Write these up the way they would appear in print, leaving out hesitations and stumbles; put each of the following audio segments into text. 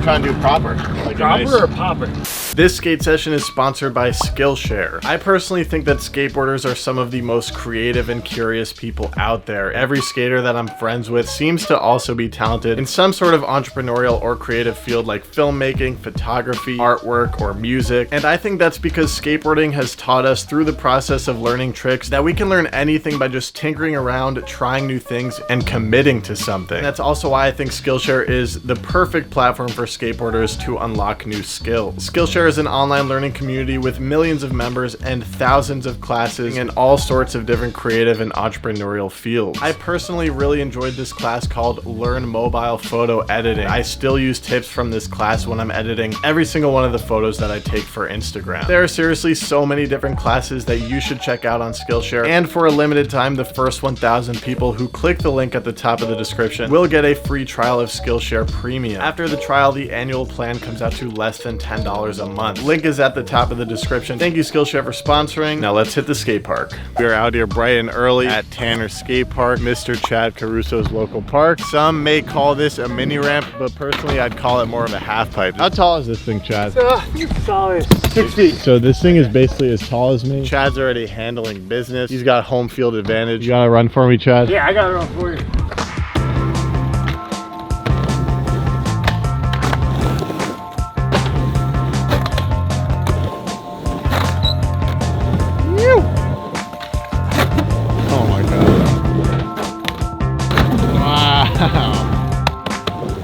I'm trying to do proper. Like proper nice... or popper? This skate session is sponsored by Skillshare. I personally think that skateboarders are some of the most creative and curious people out there. Every skater that I'm friends with seems to also be talented in some sort of entrepreneurial or creative field like filmmaking, photography, artwork, or music. And I think that's because skateboarding has taught us through the process of learning tricks that we can learn anything by just tinkering around, trying new things, and committing to something. And that's also why I think Skillshare is the perfect platform for skateboarders to unlock new skills. Skillshare is an online learning community with millions of members and thousands of classes in all sorts of different creative and entrepreneurial fields. I personally really enjoyed this class called Learn Mobile Photo Editing. I still use tips from this class when I'm editing every single one of the photos that I take for Instagram. There are seriously so many different classes that you should check out on Skillshare, and for a limited time, the first 1,000 people who click the link at the top of the description will get a free trial of Skillshare Premium. After the trial, the annual plan comes out to less than $10 a month. Link is at the top of the description. Thank you, Skillshare, for sponsoring. Now let's hit the skate park. We are out here bright and early at Tanner Skate Park, Mr. Chad Caruso's local park. Some may call this a mini ramp, but personally I'd call it more of a half pipe. How tall is this thing, Chad? It's tall as 6 feet. So this thing is basically as tall as me. Chad's already handling business. He's got home field advantage. You gotta run for me, Chad? Yeah, I got it on for you.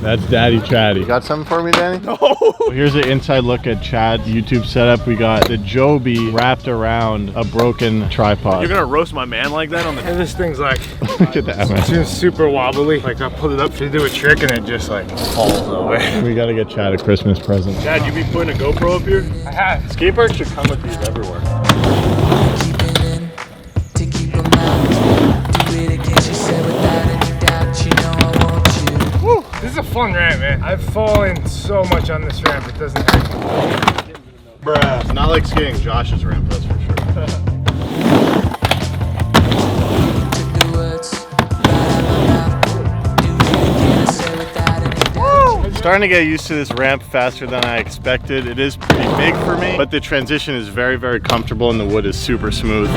That's Daddy Chaddy. You got something for me, Danny? No. Well, here's an inside look at Chad's YouTube setup. We got the 𝓉𝒽𝓬 wrapped around a broken tripod. You're gonna roast my man like that on the... And this thing's like... Look at that, man. It's super wobbly. Like I put it up to do a trick and it just like falls away. We gotta get Chad a Christmas present. Chad, you be putting a GoPro up here? I have. Skatepark should come with these everywhere. This is a fun ramp, man. I've fallen so much on this ramp, it doesn't hurt. Bruh. It's not like skating Josh's ramp, that's for sure. Starting to get used to this ramp faster than I expected. It is pretty big for me, but the transition is very, very comfortable and the wood is super smooth.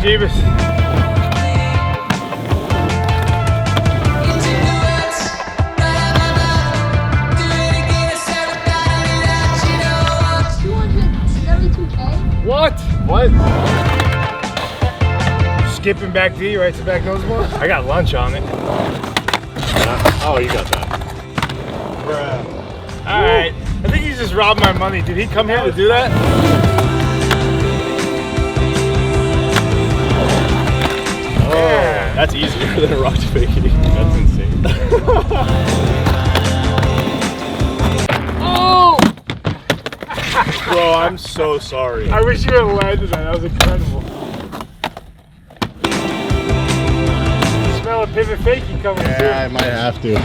Jeebus. What? What? Skipping back D, right to back noseblunt? I got lunch on it. Oh, you got that. Bruh. Alright. I think he just robbed my money. Did he come here to do that? Oh, that's easier than a rock to fake. That's insane. Oh! Bro, I'm so sorry. I wish you had landed that. That was incredible. Smell a pivot fakie coming through. Yeah, I might have to.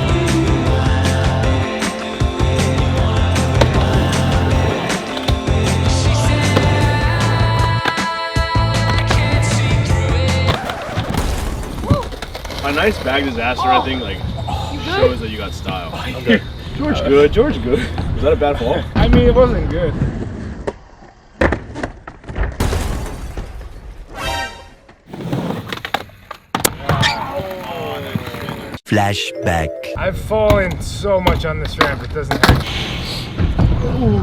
A nice bag disaster, I think, like, shows that you got style. Okay. George good, George good. Was that a bad fall? I mean, it wasn't good. Flashback. I've fallen so much on this ramp, it doesn't hurt. Ooh.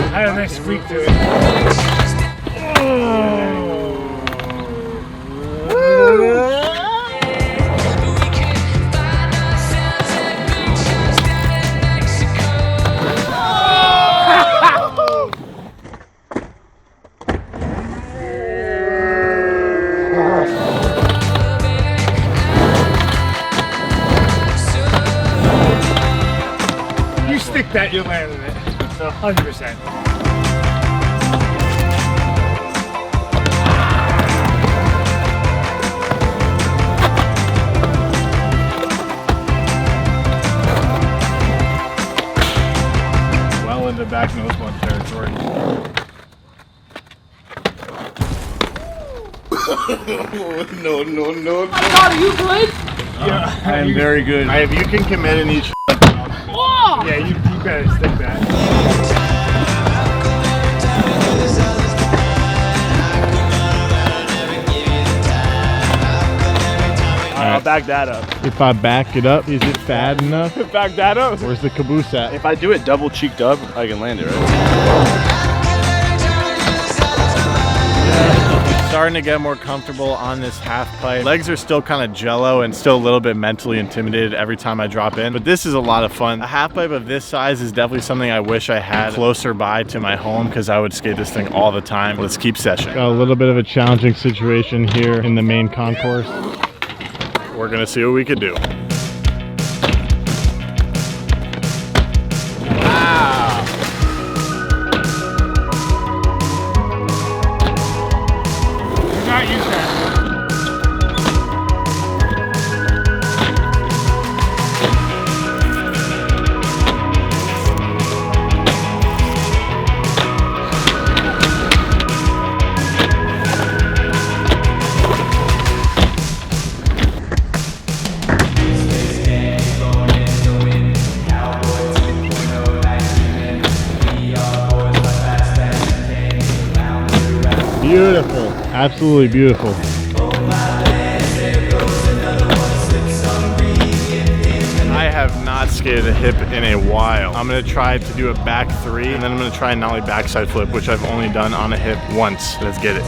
I had a nice squeak to it. Oh. bet you're landing it. So 100%. Well into back noseblunt territory. No. God, are you good? Yeah, I am very good. If you can commit in each. Oh! Yeah, you better stick that. I'll back that up. If I back it up, is it fat enough? Back that up. Where's the caboose at? If I do it double cheeked up, I can land it, right? Starting to get more comfortable on this half pipe. Legs are still kind of jello and still a little bit mentally intimidated every time I drop in, but this is a lot of fun. A half pipe of this size is definitely something I wish I had closer by to my home because I would skate this thing all the time. Let's keep session. Got a little bit of a challenging situation here in the main concourse. We're gonna see what we can do. Not use that. Beautiful, absolutely beautiful. I have not skated a hip in a while. I'm gonna try to do a back three, and then I'm gonna try a nollie backside flip, which I've only done on a hip once. Let's get it.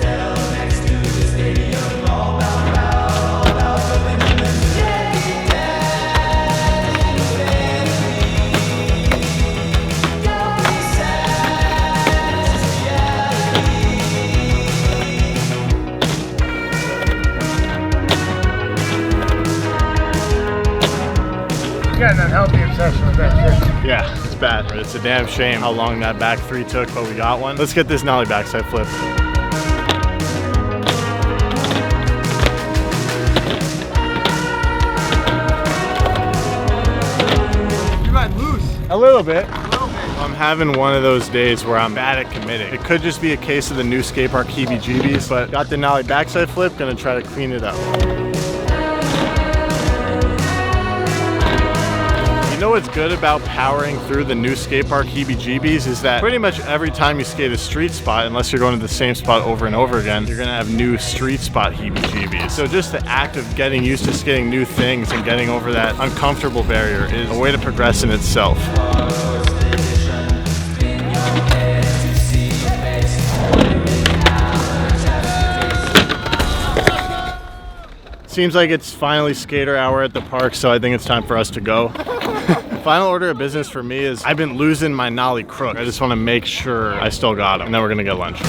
You got an unhealthy obsession with that shit. Yeah, it's bad. It's a damn shame how long that back three took, but we got one. Let's get this nollie backside flip. You got loose. A little bit. I'm having one of those days where I'm bad at committing. It could just be a case of the new Skatepark 𝓉𝒽𝓚s, but got the nollie backside flip, gonna try to clean it up. You know what's good about powering through the new Skatepark 𝓉𝒽𝓚s is that pretty much every time you skate a street spot, unless you're going to the same spot over and over again, you're gonna have new street spot 𝓉𝒽𝓚s. So just the act of getting used to skating new things and getting over that uncomfortable barrier is a way to progress in itself. Seems like it's finally skater hour at the park, so I think it's time for us to go. Final order of business for me is I've been losing my nollie crook. I just want to make sure I still got him, and then we're gonna get lunch.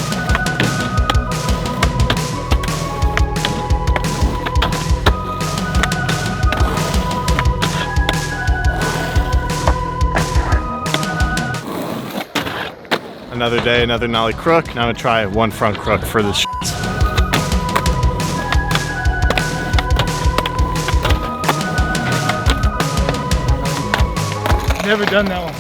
Another day, another nollie crook. Now I'm gonna try one front crook for this shit. Never done that one.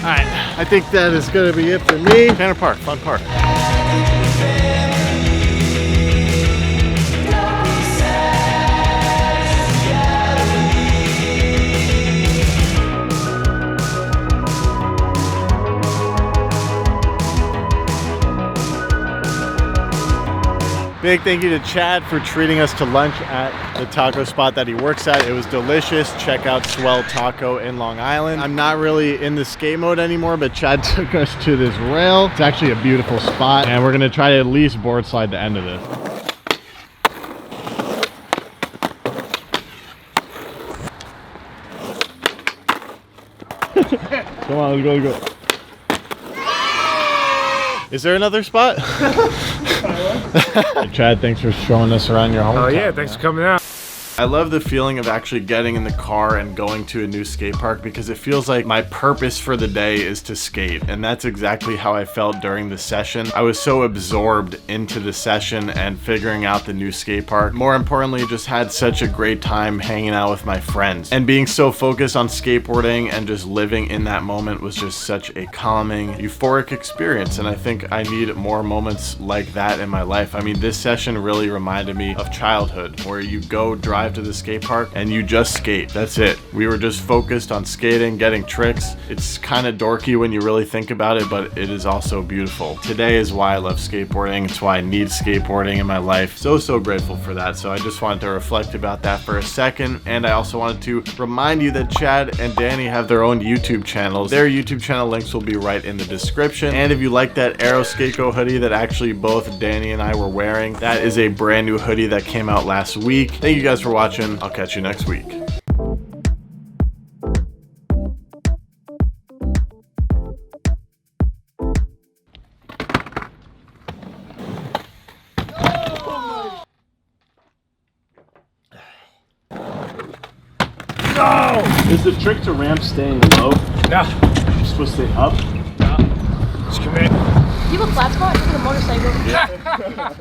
All right, I think that is gonna be it for me. Tanner Park, fun park. Big thank you to Chad for treating us to lunch at the taco spot that he works at. It was delicious. Check out Swell Taco in Long Island. I'm not really in the skate mode anymore, but Chad took us to this rail. It's actually a beautiful spot, and we're gonna try to at least board slide the end of this. Come on, let's go, let's go. Is there another spot? Chad, thanks for showing us around your hometown. Oh yeah, thanks for coming out. I love the feeling of actually getting in the car and going to a new skate park because it feels like my purpose for the day is to skate, and that's exactly how I felt during the session. I was so absorbed into the session and figuring out the new skate park. More importantly, just had such a great time hanging out with my friends, and being so focused on skateboarding and just living in that moment was just such a calming, euphoric experience, and I think I need more moments like that in my life. I mean, this session really reminded me of childhood, where you go drive to the skate park and you just skate. That's it. We were just focused on skating, getting tricks. It's kind of dorky when you really think about it, but it is also beautiful. Today is why I love skateboarding. It's why I need skateboarding in my life. So grateful for that. So I just wanted to reflect about that for a second, and I also wanted to remind you that Chad and Danny have their own YouTube channels. Their YouTube channel links will be right in the description, and if you like that 𝓉𝒽𝓇 hoodie that actually both Danny and I were wearing, that is a brand new hoodie that came out last week. Thank you guys for watching. I'll catch you next week. No! Is the trick to ramp staying low? No. You're supposed to stay up? No. Just commit. Do you have a flat spot? You have a motorcycle? Yeah.